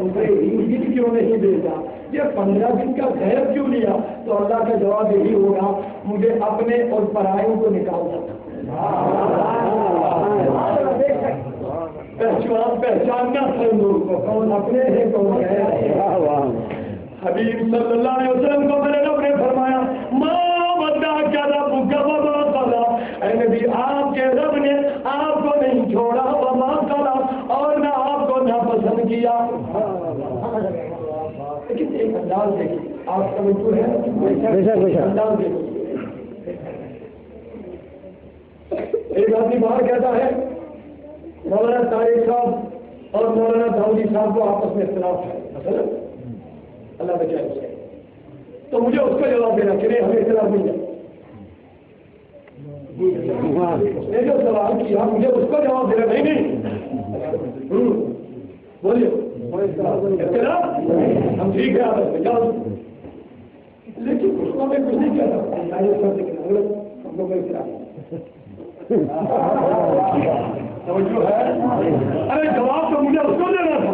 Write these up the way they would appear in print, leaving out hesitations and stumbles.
مجھے 20 دن کیوں نہیں بھیجا، یہ 15 دن کا غیب کیوں لیا؟ تو اللہ کا جواب یہی ہوگا مجھے اپنے اور پرائیوں کو نکالنا تھا۔ پہچاننا تھا لوگوں کو کون اپنے ہیں کون غیر ہے۔ حبیب صلی اللہ علیہ وسلم کو میرے رب نے فرمایا ماں بندہ کیا رب وما قلا، اے نبی آپ کے رب نے آپ کو نہیں چھوڑا، وما قلا اور نہ آپ کو ناپسند کیا۔ لیکن ایک انداز دیکھیے، آپ توجہ ہے انداز دیکھیے، ایک آدمی باہر کہتا ہے مولانا طارق صاحب اور مولانا داؤدی صاحب کو آپس میں اختلاف ہے مثلا، اللہ بچائے اسے، تو مجھے اس کا جواب دینا کہ نہیں ہمیں اختلاف نہیں ہے۔ اس نے جو سوال کیا مجھے اس کا جواب دینا نہیں بولیے اختلاف ہم ٹھیک ہے آپس میں جاؤ، لیکن اس کو ہمیں کچھ نہیں کہتا ہم لوگ اختلاف توجہ ہے۔ ارے جواب تو مجھے اس کو دینا تھا،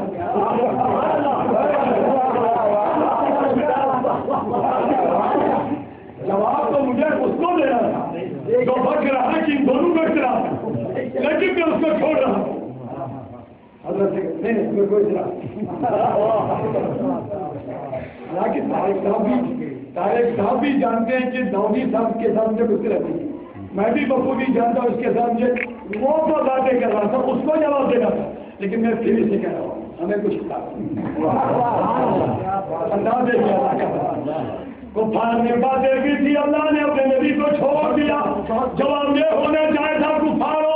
جواب تو مجھے اس کو دینا تھا جو بچ رہا ہے کہ ان دونوں کو اختلاف ہے، لیکن میں اس کو چھوڑ رہا ہوں۔ حضرت نہیں کوئی لیکن طارق صاحب بھی جانتے ہیں کہ داؤدی صاحب کے سامنے گزرے رہتی ہے، میں بھی بخوبی جانتا ہوں اس کے سامنے وہ تو باتیں کر رہا تھا، اس کو جواب دینا تھا، لیکن میں پھر اسے کہہ رہا ہوں ہمیں کچھ انداز کفار نے باتیں کی تھی، اللہ نے اپنے نبی کو چھوڑ دیا، جواب یہ ہونا چاہے تھا کفارو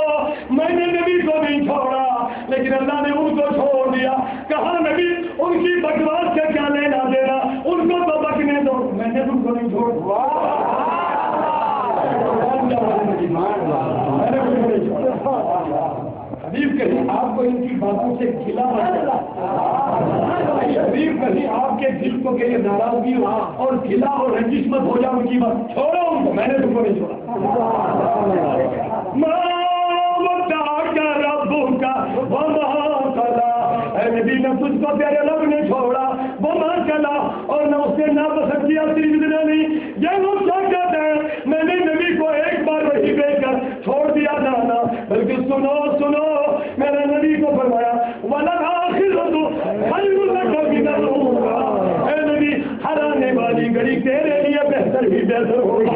میں نے نبی کو نہیں چھوڑا، لیکن اللہ نے ان کو چھوڑ دیا، کہا نبی ان کی بکواس سے کیا لینا دینا، ان کو تو بکنے دو، میں نے ان کو نہیں چھوڑا۔ حبیب کہیں آپ کو ان کی باتوں سے گھلا حبیب کہیں آپ کے دل کو کہ ناراضگی ہو اور گھلا اور رنجش مت ہو جائے ان کی بات، چھوڑو ان کو، میں نے تم کو نہیں چھوڑا۔ اے نبی نے تجھ کو تیرے رب نے چھوڑا، وہ ماں چلا اور نہ اس نے ناپسند کیا، صرف اتنا نہیں یہ لوگ کیا کہتے ہیں میں نے نبی کو ایک بار وہی بھیج کر چھوڑ دیا جانا، بلکہ سنو سنو میرے نبی کو فرمایا وَلَلْآخِرَةُ خَيْرٌ لَكَ مِنَ الْأُولَىٰ، اے نبی ہر آنے والی گھڑی تیرے لیے بہتر ہی بہتر ہوگی۔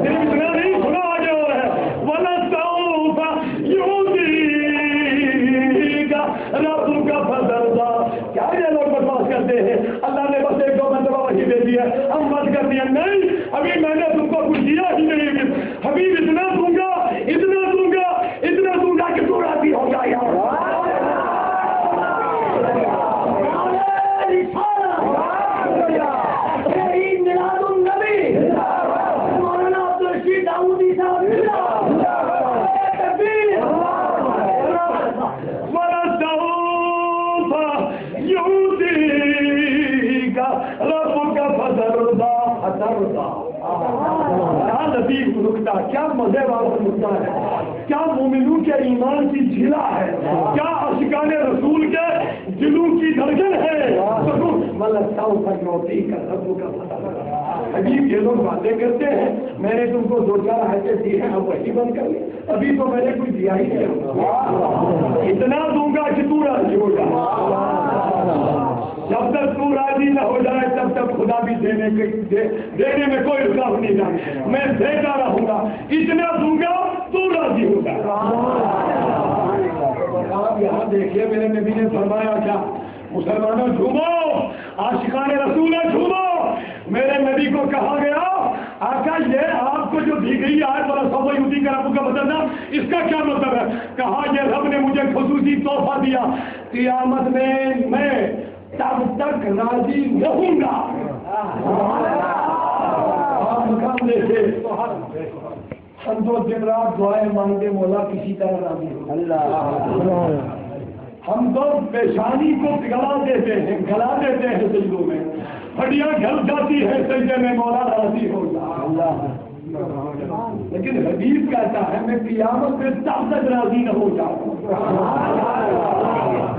صرف اتنا نہیں سنا آگے ہو ہے وَلَسَوْفَ يُعْطِيكَ رَبُّكَ فَتَرْضَىٰ، کیا یہ لوگ بکواس کرتے ہیں اللہ نے بس ایک دو مرتبہ وحی دے دیا ہم بند کر دیا، نہیں ابھی میں نے تم کو کچھ دیا ہی نہیں، حبیب اتنا دوں گا اتنا دوں گا اتنا دوں گا کہ تو راضی ہو جائے گا۔ کیا مزے والا نقطہ ہے، کیا مومنوں کے ایمان کی جھلا ہے، کیا عاشقان رسول کے دلوں کی دھڑکن ہے۔ حبیب یہ لوگ باتیں کرتے ہیں میں نے تم کو 2-4 آیتیں دی ہیں اب وہی بند کر لی، ابھی تو میں نے کچھ دیا ہی نہیں، اتنا دوں گا کہ تو راضی ہو جائے، جب تک تو راضی نہ ہو جائے تب تک خدا بھی دینے میں کوئی رکاوٹ نہیں ہے، میں دیتا رہوں گا، اتنا دوں گا تو راضی ہو جائے۔ آپ یہاں دیکھیے میرے نبی نے فرمایا کیا، مسلمانوں جھومو، عاشقان رسول جھومو، میرے نبی کو کہا گیا آقا یہ آپ کو جو دی گئی آیت والا سب یوتی کا رب کا بدلنا اس کا کیا مطلب ہے؟ کہا یہ رب نے مجھے خصوصی تحفہ دیا، قیامت میں تب تک راضی رہوں گا۔ آپ مقام دیکھے ہم تو دن رات دعائیں مانگتے مولا کسی طرح راضی ہو، ہم تو پیشانی کو گلا دیتے ہیں سجدوں میں، ہڈیاں گھل جاتی ہے سجدے میں مولا راضی ہو جا، لیکن حدیث کہتا ہے میں قیامت میں تب تک راضی نہ ہو جاؤں۔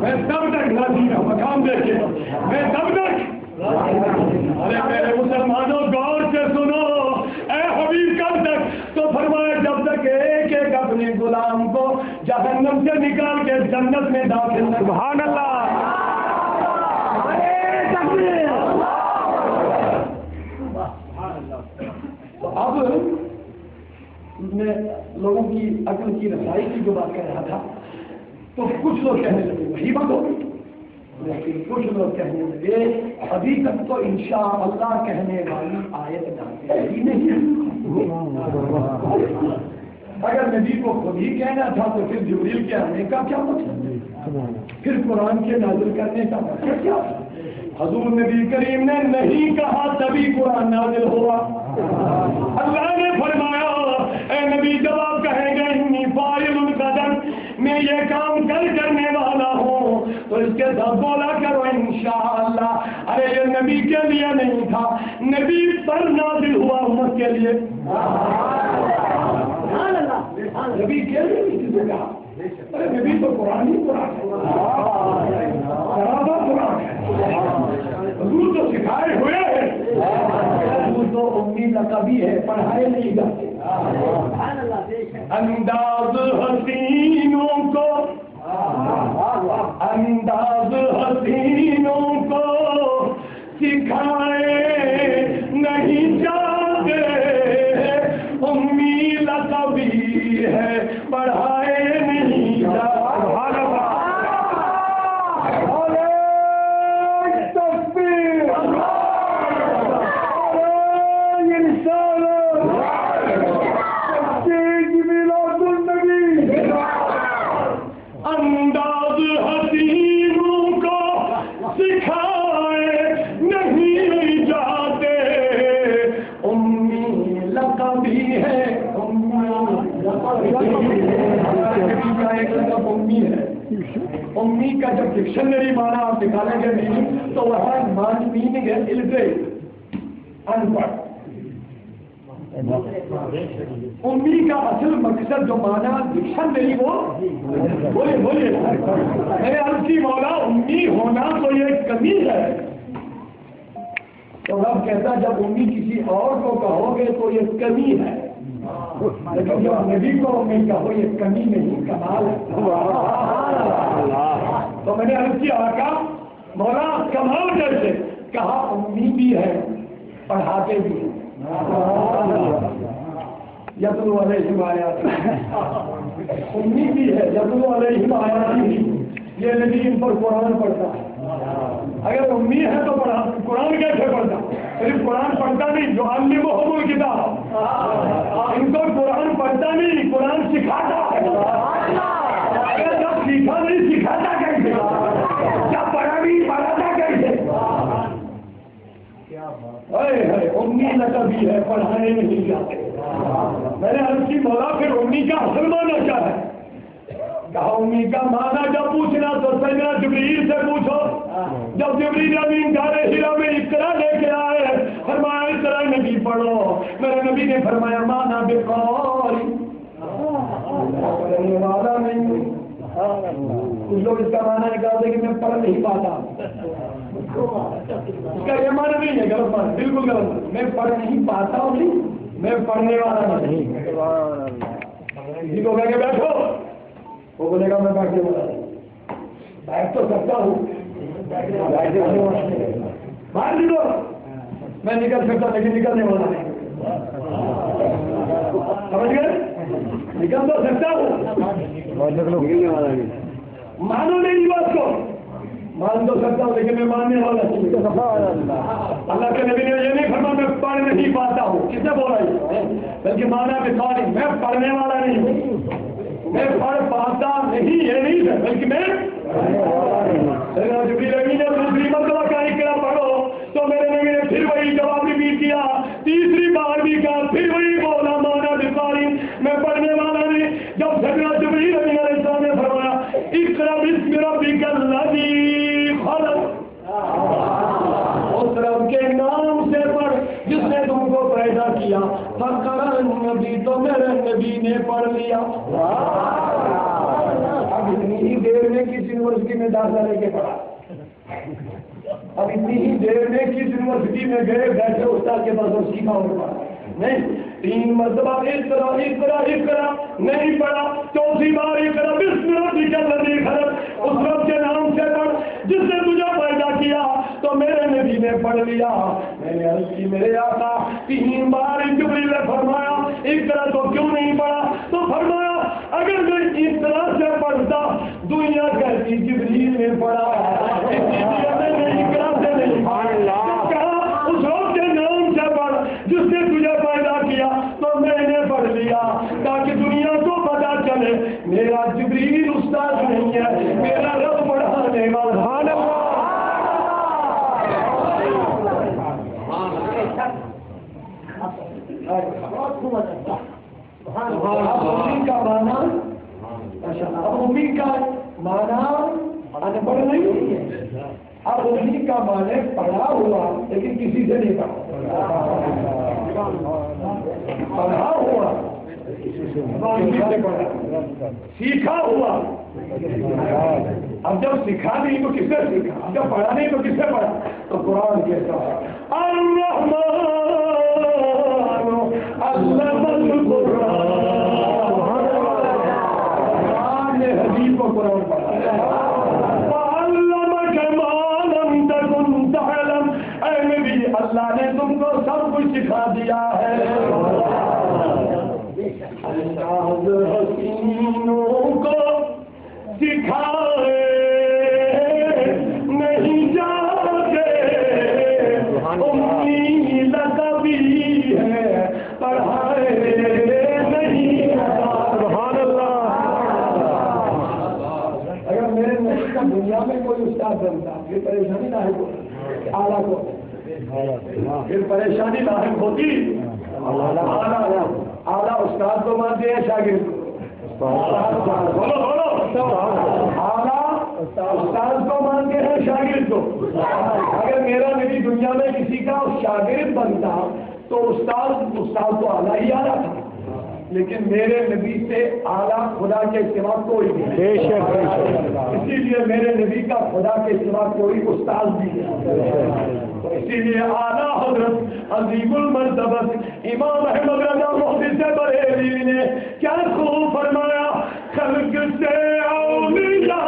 میں تب تک نہ جینا مقام دیکھے میں تب تک ارے میرے مسلمانوں غور سے سنو اے حبیب کب تک تو فرمایا جب تک ایک ایک اپنے غلام کو جہنم سے نکال کے جنت میں داخل سبحان اللہ تو اب میں لوگوں کی عقل کی رسائی کی جو بات کہہ رہا تھا تو کچھ لوگ کہنے لگے وہی بات ہوگی لیکن کچھ لوگ کہنے لگے ابھی تک تو انشاءاللہ کہنے والی آیت نازل ہی نہیں اگر نبی کو خود ہی کہنا تھا تو پھر جبریل کے آنے کا کیا مطلب پھر قرآن کے نازل کرنے کا مطلب کیا حضور نبی کریم نے نہیں کہا تبھی قرآن نازل ہوا اللہ نے فرمایا اے نبی جب آپ کہیں گے انی فاعل غدا میں یہ کام کل کرنے والا ہوں تو اس کے ساتھ بولا کرو انشاءاللہ ارے یہ نبی کے لیے نہیں تھا نبی پر نازل ہوا امت کے لیے نبی کے لیے کسی سے کہا ارے نبی تو قرآن ہی قرآن ہے قرآن ہے حضور تو سکھائے ہوئے ہیں حضور تو امی لقبی ہے پڑھائے نہیں جاتے انداز حسینوں کو انداز حسینوں کو سکھائے نہیں جاتے امی لقبی ہے پڑھائے نہیں جاتے انداز حسینوں کو سکھائے نہیں جاتے امی لقبی ہے امی ہے امی کا جب ڈکشنری مانا آپ نکالیں گے میننگ تو وہ میننگ ہے الٹریٹ ان پڑھ امی کا اصل مقصد جو مانا ڈکشنری وہ بولے میرے عرض کی مولا امی ہونا تو یہ کمی ہے تو رب کہتا جب امی کسی اور کو کہو گے تو یہ کمی ہے لیکن جب نبی کو امی کہو یہ کمی نہیں کمال ہے تو میں نے عرض کی آقا مولا کمال کیسے کہا امی بھی ہے پڑھاتے بھی ہیں یتلو علیہم آیات امی بھی ہے یتلو علیہم آیات یہ نبی ان پر قرآن پڑھتا ہے اگر امی ہے تو قرآن کیسے پڑھتا صرف قرآن پڑھتا نہیں جو علمہم الکتاب ان کو قرآن پڑھتا نہیں قرآن سکھاتا ہے اگر جب سیکھا نہیں سکھاتا کیسے جب پڑھا نہیں پڑھاتا کیسے امی لقبی ہے پڑھانے نہیں جاتے میں نے عرض کی مولا پھر امی کا اصل مانا کیا ہے کہا امی کا مانا جب پوچھنا تو سیدنا جبریل سے پوچھو جب جبریل امین گارے ہیرا میں اقرا لے کے آئے فرمایا اقرا نبی پڑھو میرے نبی نے فرمایا مانا بقول پڑھنے والا نہیں کچھ لوگ اس کا مانا نکالتے کہ میں پڑھ نہیں پاتا اس کا یہ مانا نہیں ہے غلط مانا بالکل غلط میں پڑھ نہیں پاتا ہوں نہیں میں پڑھنے والا نہیں کسی کو کہہ کے بیٹھو وہ بولے گا میں بیٹھنے والا نہیں بیٹھ تو سکتا ہوں باہر نکلو میں نکل سکتا لیکن نکلنے والا نہیں سمجھ گئے نکل تو سکتا ہوں مانو نہیں بات کو مان تو سکتا ہوں لیکن میں ماننے والا نہیں اللہ کے نبی نے یہ نہیں فرمایا میں پڑھ نہیں پاتا ہوں کس نے بولا یہ بلکہ مانا کہ سوری میں پڑھنے والا نہیں میں پڑھ پاتا نہیں یہ نہیں ہے بلکہ میں جبریل امین نے دوسری مرتبہ کا اقرا پڑھو تو میرے نبی نے پھر وہی جواب ریپیٹ کیا تیسری بار بھی کہا پھر وہی بولا مانا بقاری میں پڑھنے والا نہیں جب سیدنا جبریل امین علیہ السلام نے فرمایا اقرا بسم ربک الذی خلق اس رب کے نام سے پڑھ جس نے تم کو پیدا کیا فقرا نبی تو میرے نبی نے پڑھ لیا اب اتنی ہی دیر میں کس یونیورسٹی میں داخلہ لے کے پڑھا، اب اتنی ہی دیر میں کس یونیورسٹی میں گئے بیٹھے استاد کے پاس اور سیکھا اور پڑھا نہیں، 3 مرتبہ اس طرح نہیں پڑھا، 4تھی بار اقرا بسم ربک الذی خلق، اس رب کے نام سے پڑھ جس نے تجھے پیدا کیا، تو میرے نبی نے پڑھ لیا۔ میں نے عرض کی میرے آقا 3 بار جبریل نے فرمایا اقرا تو کیوں نہیں پڑھا؟ تو فرمایا اگر میں اس طرح سے پڑھتا دنیا کہتی جبریل نے پڑھا، اس لیے میں نے اقرا سے نہیں پڑھا، کہا اس رب کے نام سے پڑھ جس نے تجھے پیدا کیا، تو میں نے پڑھ لیا تاکہ دنیا کو پتا چلے میرا جبریل استاد نہیں ہے، میرا رب پڑھانے والا۔ امی کا مانا امی کا مانا ان پڑھ نہیں ہے، اب امی کا مانے پڑھا ہوا لیکن کسی سے نہیں پڑھا ہوا سیکھا ہوا، اب جب سیکھا نہیں تو کس سے سیکھا، اب جب پڑھا نہیں تو کس سے پڑھا؟ تو قرآن کہتا ہے الرحمن علم القرآن، قرآن نے حبیب کو قرآن پڑھا، وعلمک ما لم تکن تعلم، اے نبی اللہ نے تم کو سب کچھ سکھا دیا ہے۔ حسینوں کو سکھائے نہیں جاتے، امی لقبی ہے پڑھائے نہیں جاتے۔ سبحان اللہ۔ اگر میرے نبی کا دنیا میں کوئی استاد بنتا پھر پریشانی لاحق ہوتی، اعلیٰ کو پھر پریشانی لاحق ہوتی۔ اعلیٰ استاد کو مانتے ہیں شاگرد بولو اعلیٰ استاد کو مانتے ہیں شاگرد کو۔ اگر میرا نبی دنیا میں کسی کا شاگرد بنتا تو استاد تو اعلیٰ ہی اعلیٰ تھا، لیکن میرے نبی سے اعلیٰ خدا کے سوا کوئی نہیں، اسی لیے میرے نبی کا خدا کے سوا کوئی استاد بھی نہیں۔ تو اسی لیے اعلیٰ حضرت عظیم المرتبت امام احمد رضا محدث بریلوی نے کیا خوب فرمایا، خلق سے اولیاء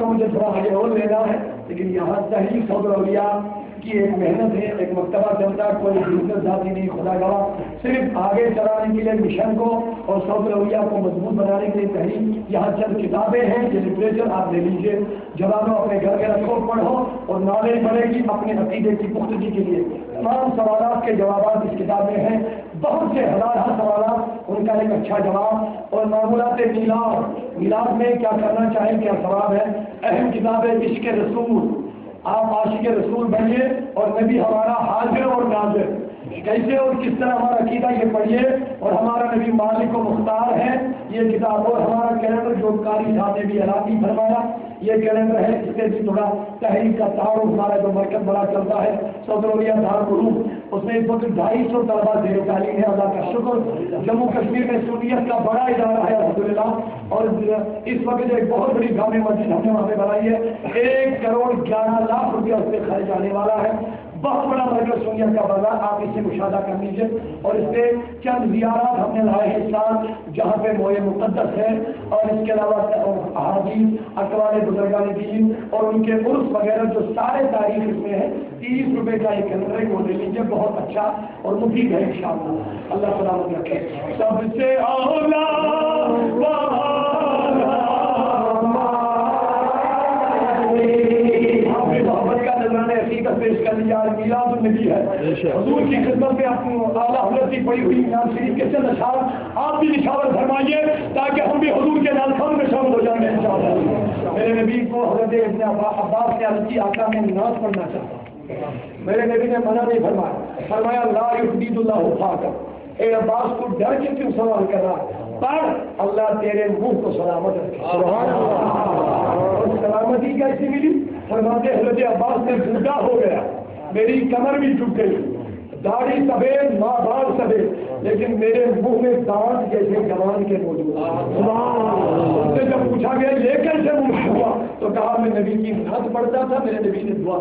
مجھے تھوڑا آگے اور لینا ہے، لیکن یہاں تحریک صدر اولیاء کی ایک محنت ہے، ایک مکتبہ چلتا ہے، کوئی بزنس ذاتی نہیں، خدا گواہ صرف آگے چلانے کے لیے مشن کو اور صدر اولیاء کو مضبوط بنانے کے لیے تحریک۔ یہاں چند کتابیں ہیں، یہ لٹریچر آپ لے لیجیے، جوانوں اپنے گھر میں رکھو، پڑھو اور نالج بڑھے گی اپنے عقیدے کی پختگی کے لیے۔ تمام سوالات کے جوابات اس کتاب میں ہیں، بہت سے ہزارہ سوالات، ان کا ایک اچھا جواب، اور معمولات میلاد میں کیا کرنا چاہیے، کیا ثواب ہے۔ اہم کتاب ہے عشق رسول، آپ عاشق رسول بنیے اور نبی ہمارا حاضر اور ناظر، کیسے اور کس طرح ہمارا عقیدہ یہ پڑھیے، اور ہمارا نبی مالک و مختار ہے یہ کتاب، اور ہمارا کیلنڈر جو قاری صاحب نے بھی اعلان فرمایا یہ کیلنڈر ہے، اس سے بھی تھوڑا تحریک کا تعارف، ہمارا جو مرکز بڑا چلتا ہے صدر اولیاء دارالعلوم، اس میں اس وقت 250 طلبا زیر تعلیم ہے، اللہ کا شکر۔ جموں کشمیر میں سنیت کا بڑا ادارہ ہے الحمدللہ، اور اس وقت ایک بہت بڑی جامع مسجد ہم نے وہاں پہ بنائی ہے، 1 کروڑ 11 لاکھ روپیہ اس پہ خرچ آنے والا ہے، بہت بڑا مرکز سنیت کا بازار، آپ اس سے مشاہدہ کر لیجیے۔ اور اس پہ چند زیارات ہم نے لائے ہیں سال، جہاں پہ موئے مقدس ہے، اور اس کے علاوہ احادیث، اقوال بزرگان دین اور ان کے عرس وغیرہ جو سارے تاریخ اس میں ہے۔ 30 روپے کا ایک کیلنڈر ہے، وہ لے لیجیے، بہت اچھا اور مفید ہے انشاءاللہ۔ اللہ سلامت رکھے۔ سب سے اولا محبت کا نظرانہ حقیقت پیش کر دیا، میلاد النبی ہے، حضور کی خدمت میں اپنی اعلیٰ حضرت کی پڑھی ہوئی امام شریف کے چند اشعار آپ بھی نشاور فرمائیے تاکہ ہم بھی حضور کے نالخان میں شامل ہو جائیں انشاءاللہ۔ میرے نبی کو حضرت ابن عباس نے عرض کی، آقا میں نماز پڑھنا چاہتا ہوں، میرے نبی نے منع نہیں فرمایا، فرمایا لا یفدید اللہ فاقہ، اے عباس کو ڈر کے کیوں سوال کر رہا ہے؟ پڑھ اللہ تیرے منہ کو سلامت رکھے۔ سبحان اللہ۔ اور سلامتی کیسی ملی؟ فرماتے حضرت عباس سے بوڑھا ہو گیا، میری کمر بھی ٹوٹ گئی، داڑھی سفید، ماں بال سفید، لیکن میرے منہ میں دانت جیسے جوان کے موجود۔ اس سے جب پوچھا گیا یہ کیسے منہ ہوا تو کہا میں نبی کی نعت پڑھتا تھا، میرے نبی نے دعا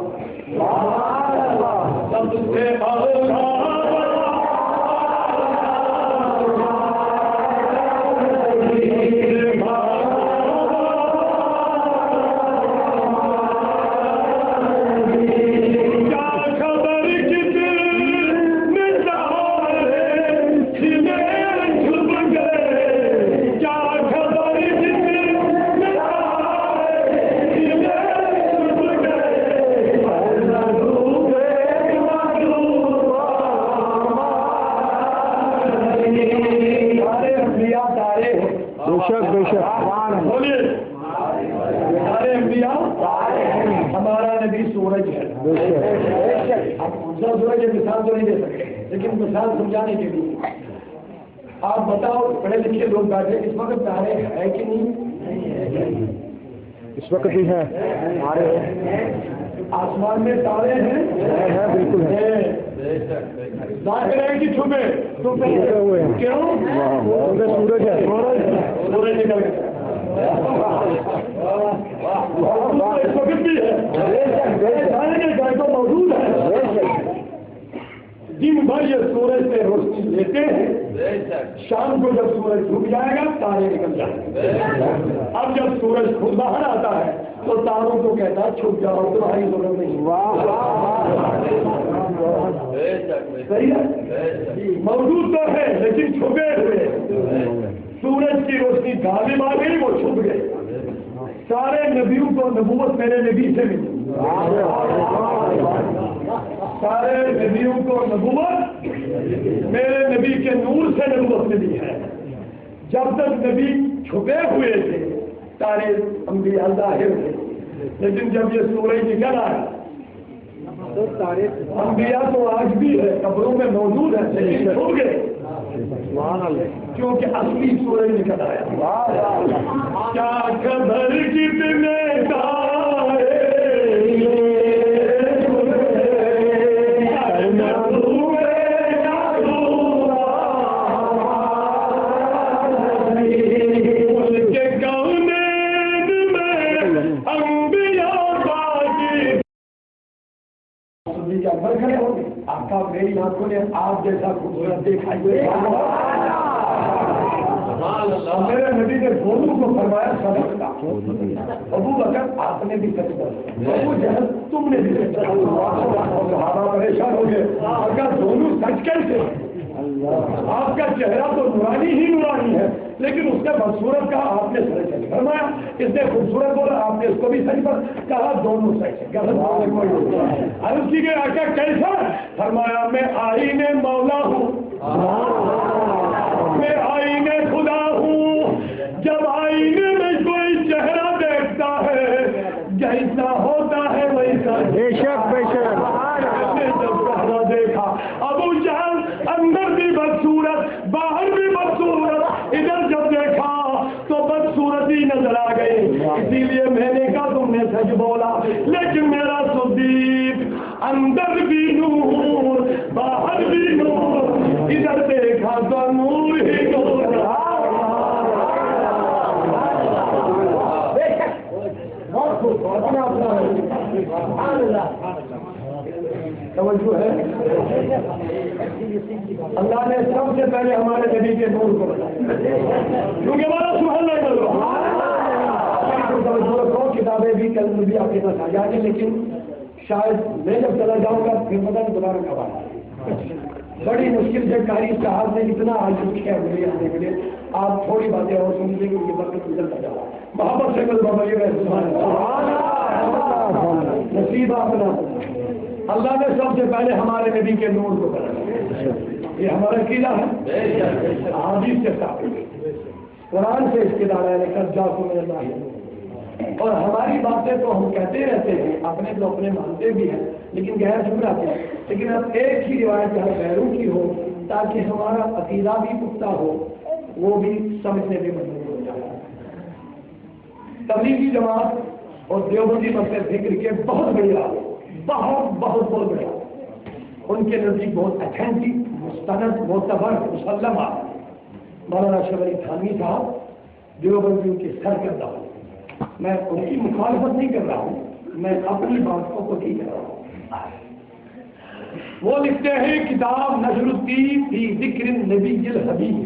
لیکن مثال سمجھانے کے لیے آپ بتاؤ پڑھے لکھے لوگ بیٹھے اس وقت تارے ہے کہ نہیں؟ اس وقت بھی ہے، آسمان میں تارے ہیں، بالکل ہے، ظاہر ہے کہ چھپے ہوئے ہیں، کیوں؟ سورج ہے، سورج نکل گیا اس وقت بھی ہے، تو موجود ہے، دن بھر یہ سورج سے روشنی لیتے ہیں، شام کو جب سورج ڈوب جائے گا تارے نکل جائیں گے۔ اب جب سورج خود باہر آتا ہے تو تاروں کو کہتا ہے چھپ جاؤ تمہاری ضرورت نہیں۔ صحیح ہے، موجود تو ہے لیکن چھپے ہوئے، سورج کی روشنی غالب آ گئی وہ چھپ گئے۔ سارے نبیوں کو نبوت میرے نبی سے ملی، سارے نبیوں کو نبوت میرے نبی کے نور سے نبوت ملی ہے۔ جب تک نبی چھپے ہوئے تھے تارے انبیاء ظاہر تھے، لیکن جب یہ سورج نکل آیا تو تارے انبیاء تو آج بھی ہے، قبروں میں موجود ہے لیکن چھپ گئے کیونکہ اصلی سورج نکل آیا۔ کیا خبر کتنے تارے آقا میری آنکھوں نے آپ جیسا خوبصورت دیکھا میرے نبی نے دونوں کو فرمایا سبق کا، ابو بکر آپ نے بھی سچ بولا، ابو جہل تم نے بھی سچ بولا، صحابہ پریشان ہو گئے اگر دونوں سچ کیسے؟ آپ کا چہرہ تو نورانی ہی نورانی ہے لیکن اس نے بدصورت کہا، آپ نے سچ فرمایا، اس نے خوبصورت بولا، آپ نے اس کو بھی سچ پر کہا، دونوں سچ ہے۔ عرض کی گئی آقا کیسا؟ فرمایا میں آئینے مولا ہوں، میں آئینے خدا ہوں، جب آئینے میں کوئی چہرہ دیکھتا ہے جیسا ہوتا ہے ویسا، بے شک بے شک، جب چہرہ دیکھا ابو جہل اندر بھی بدصورت باہر بھی بدصورت، ادھر جب دیکھا تو بدصورتی نظر آ گئی، اسی لیے میں نے کہا تم نے سچ بولا، لیکن میرا صدیق اندر بھی نور باہر بھی نور، ادھر دیکھا تو نور ہی نور۔ توجہ ہے، اللہ نے سب سے پہلے ہمارے نبی کے نور کو بتایا کیونکہ ہمارا سبحان اللہ کتابیں بھی کل بھی آپ کے پاس آ جائیں گے، لیکن شاید میں جب چلا جاؤں گا پھر پتہ نہیں دوبارہ کب آئے، بڑی مشکل سے قاری صاحب نے اتنا آج کیا مجھے آنے کے لیے آپ تھوڑی باتیں اور سن لیں گے، یہ وقت گزرتا جا محبت سے کل بابا نصیب اپنا اللہ نے سب سے پہلے ہمارے نبی کے نور کو بنایا، یہ ہمارا عقیدہ ہے، حدیث سے ثابت، قرآن سے اس کے دعویٰ نے کر جا سن اللہ، اور ہماری باتیں تو ہم کہتے رہتے ہیں، اپنے تو اپنے مانتے بھی ہیں لیکن غیر ضرور آتے ہیں، لیکن اب ایک ہی روایت جہاں غیروں کی ہو تاکہ ہمارا عقیدہ بھی پختہ ہو، وہ بھی سمجھنے میں مجبور ہو جائے۔ تبلیغی جماعت اور دیوبندی مسئلہ فکر کے بہت بڑے عالم، بہت بڑے عالم، ان کے نزدیک بہت اتھینٹک، مستند، معتبر، مسلم عالم مولانا اشرف علی تھانوی صاحب دیوبندیوں کے سرکردہ ہوں۔ میں ان کی مخالفت نہیں کر رہا ہوں، میں اپنی باتوں کو نہیں کر رہا ہوں۔ وہ لکھتے ہیں کتاب نشر الدین فی ذکر النبی الحبیب،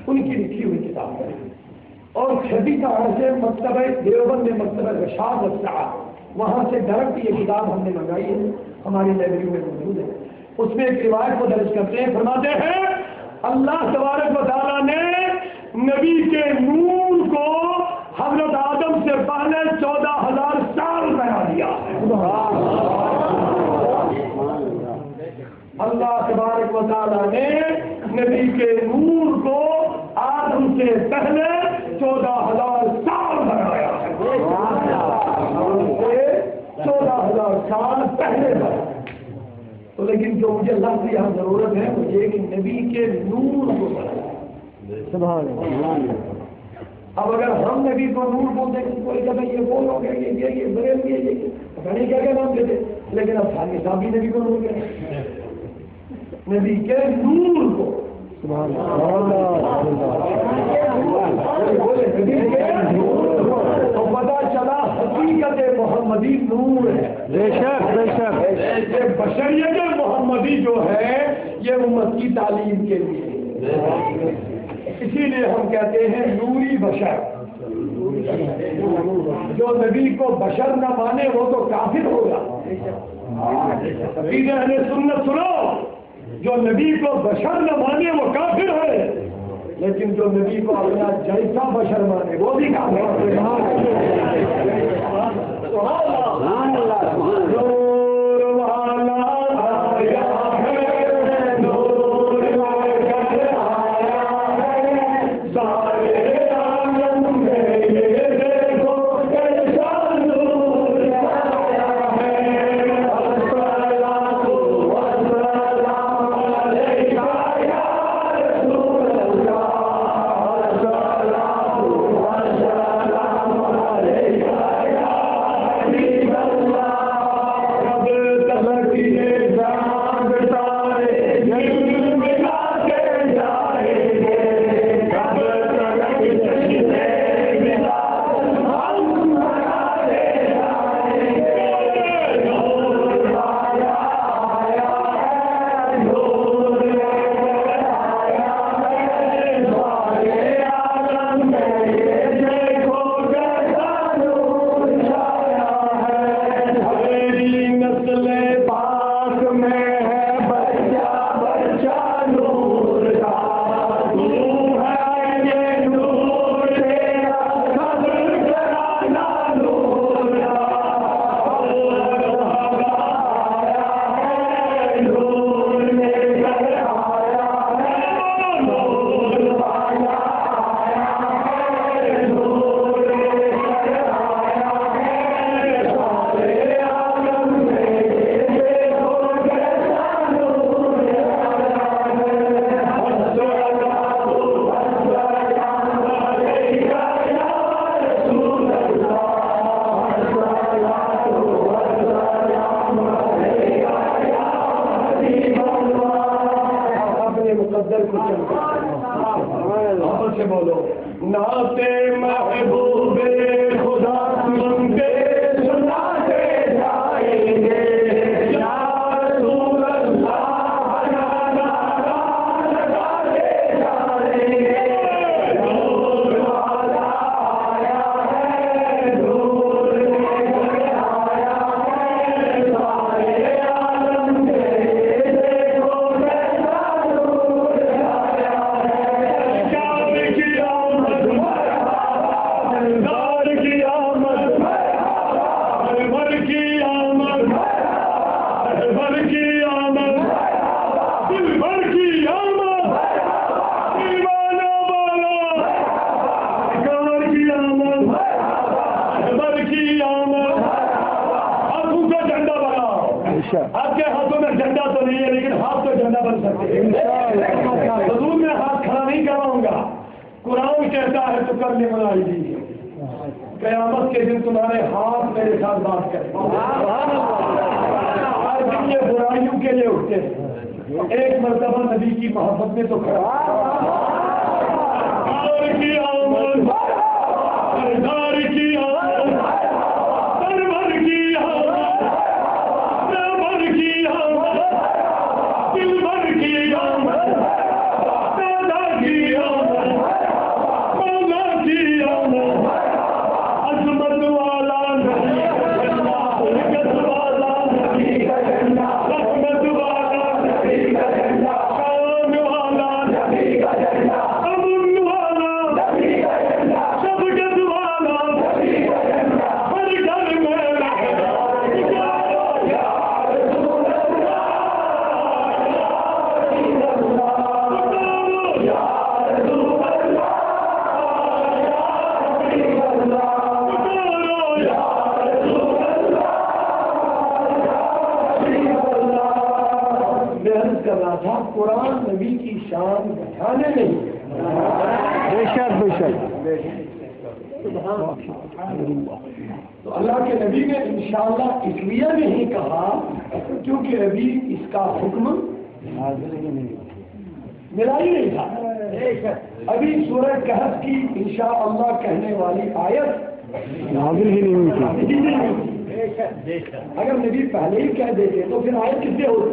ان کی لکھی ہوئی کتاب ہے، اور چھٹی کا سے مکتبہ دیوبند میں مکتبہ رشاد والسعاد، وہاں سے ڈائریکٹ یہ کتاب ہم نے منگائی ہے، ہماری لائبریری میں موجود ہے۔ اس میں ایک روایت کو درج کرتے ہیں، فرماتے ہیں اللہ تبارک و تعالیٰ نے نبی کے نور کو حضرت آدم سے پہلے 14,000 سال بنا دیا ہے۔ اللہ تبارک و تعالیٰ نے نبی کے نور کو آدم سے پہلے 14,000 سال بنایا ہے، 14,000 سال پہلے بنایا۔ تو لیکن جو مجھے لفظ یہاں ضرورت ہے وہ یہ کہ نبی کے نور کو بنایا۔ سبحان اللہ۔ اب اگر ہم نبی کو نور بولتے ہیں، کوئی کہتا ہے یہ بول ہو گیا، یہ بریلوی ہے، یہ پتہ نہیں کیا کیا نام دیتے، لیکن اب ثانی صاحب بھی نبی کو نور کہتے ہیں، نبی کے نور کو۔ سبحان اللہ۔ تو پتا چلا حقیقت محمدی نور ہے، بے شک۔ یہ بشریت محمدی جو ہے یہ امت کی تعلیم کے لیے، اسی لیے ہم کہتے ہیں نوری بشر۔ جو نبی کو بشر نہ مانے وہ تو کافر ہوگا۔ اہل سنت سنو، جو نبی کو بشر نہ مانے وہ کافر ہے، لیکن جو نبی کو اپنا جیسا بشر مانے وہ بھی کافر ہے۔ آپ کے ہاتھوں میں جھنڈا تو نہیں ہے لیکن ہاتھ تو جھنڈا بن سکتے ہیں. حضور میں ہاتھ کھڑا نہیں کرواؤں گا. قرآن کہتا ہے تو کر لے ملائی دی قیامت کے دن تمہارے ہاتھ میرے ساتھ بات کریں. آج ہم یہ برائیوں کے لیے اٹھتے ہیں. ایک مرتبہ نبی کی محبت میں تو کھڑا کی آمد سردار کی آمد سرور کی آمد سرور کی آمد دلبر کی آمد دادا کی آمد مولا کی آمد عظمت والا نبی برکت والا نبی رحمت والا نبی شان والا نبی امن والا شفقت والا ہر گھر میں محنت کر رہا تھا. قرآن نبی کی شان بچانے نہیں. بے شک تو اللہ کے نبی نے انشاءاللہ اس لیے نہیں کہا کیونکہ ابھی اس کا حکم ملا ہی نہیں تھا. ابھی سورہ کہف کی انشاءاللہ کہنے والی آیت نازل ہی نہیں ہوئی تھی. اگر نبی پہلے ہی کہہ دیتے تو پھر آیت کس سے ہوتی.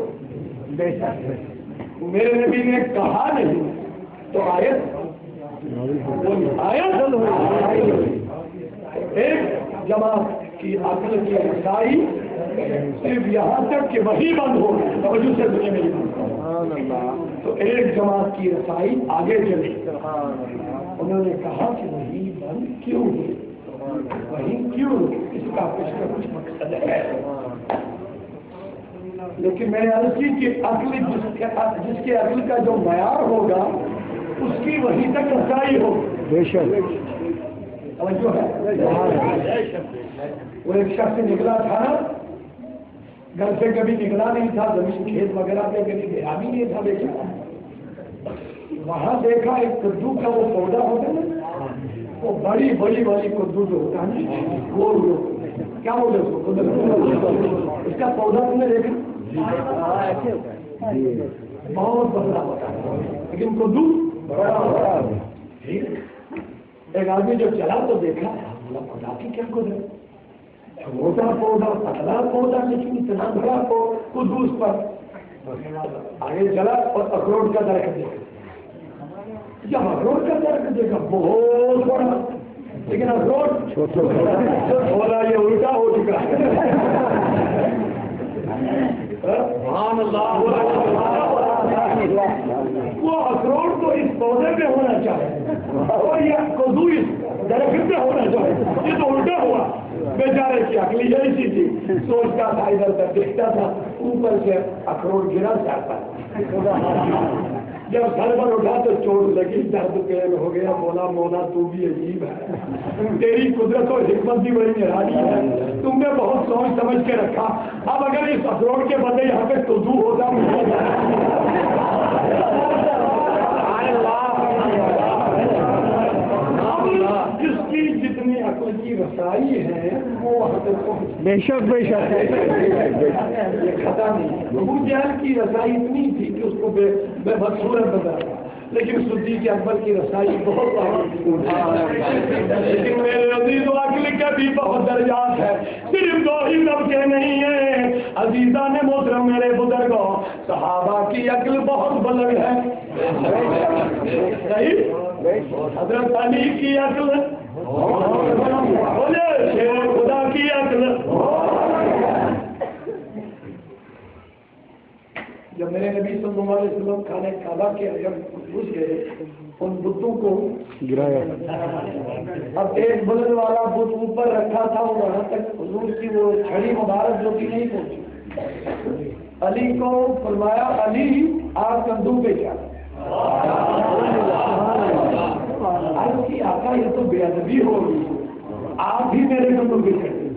میرے نبی نے کہا نہیں تو آیت ایک جماعت کی عقل کی رسائی صرف یہاں تک کہ وہی بند ہو توجہ سے دنیا میں تو ایک جماعت کی رسائی آگے چلی. انہوں نے کہا کہ وہی بند کیوں ہوئی وہی کیوں اس کا کچھ نہ کچھ مقصد ہے. لیکن میں نے عرض کی کہ عقل جس کے عقل کا جو معیار ہوگا اس کی وہیں تک رسائی ہوگی. بے شک توجہ ہے. وہ ایک شخص نکلا تھا نا گھر سے کبھی نکلا نہیں تھا زمین کھیت وغیرہ پہ کبھی گیا بھی نہیں تھا. دیکھا وہاں دیکھا ایک کدو کا وہ پودا ہوتا ہے نا وہ بڑی بڑی والی کدو جو ہوتا ہے وہ کیا بولے اس کو اس کا پودا تم نے دیکھا بہت بدلا ہوتا ہے لیکن کدو ایک آدمی جب چلا تو دیکھا خدا کی کیا قدرت چھوٹا پودا پتلا پودا لیکن اتنا بڑا کدو اس پر آگے چلا اور اخروٹ کا درخت دیکھا. جب اخروٹ کا درخت دیکھا بہت بڑا لیکن اخروٹ بولا یہ الٹا ہو چکا ہے. وہ اخروٹ تو اس پودے پہ ہونا چاہے اور یہ کدو اس درخت پہ ہونا چاہے. یہ تو الٹا ہوا. بیچارے کی عقل یہی سی تھی سوچتا تھا ادھر تک دیکھتا تھا اوپر سے اخروٹ گرا جاتا. جب سر پر اٹھا تو چوٹ لگی درد پیر ہو گیا. بولا مولا تو بھی عجیب ہے تیری قدرت اور حکمت بھی بڑی نرالی ہے. تم نے بہت سوچ سمجھ کے رکھا. اب اگر اس اخروٹ کے بدلے یہاں پہ کدو ہوتا جس کی جتنی عقل کی رسائی ہے وہ بے شک یہ خطا نہیں. ابو جہل کی رسائی اتنی تھی کہ اس کو بے بدصورت بتا لیکن صدیق اکبر کی رسائی بہت لیکن میرے عزیز و عقل کے بھی بہت درجات ہے. صرف دو ہی لب کے نہیں ہیں عزیزان محترم میرے بزرگوں. صحابہ کی عقل بہت بلند ہے. صحیح حضرت علی کی عقل بولے شیر خدا کی عقل. جب میرے نبی صلی اللہ علیہ وسلم کھانے کعبہ کے جب گھس گئے ان بتوں کو گرایا. اب ایک بلند والا بت اوپر رکھا تھا وہاں تک حضور کی وہ چھڑی مبارک جو کہ نہیں پہنچی. علی کو فرمایا علی آپ کندو پہ کیا آقا یہ تو بے ادبی ہو گئی آپ بھی میرے کندو پہ چڑھے.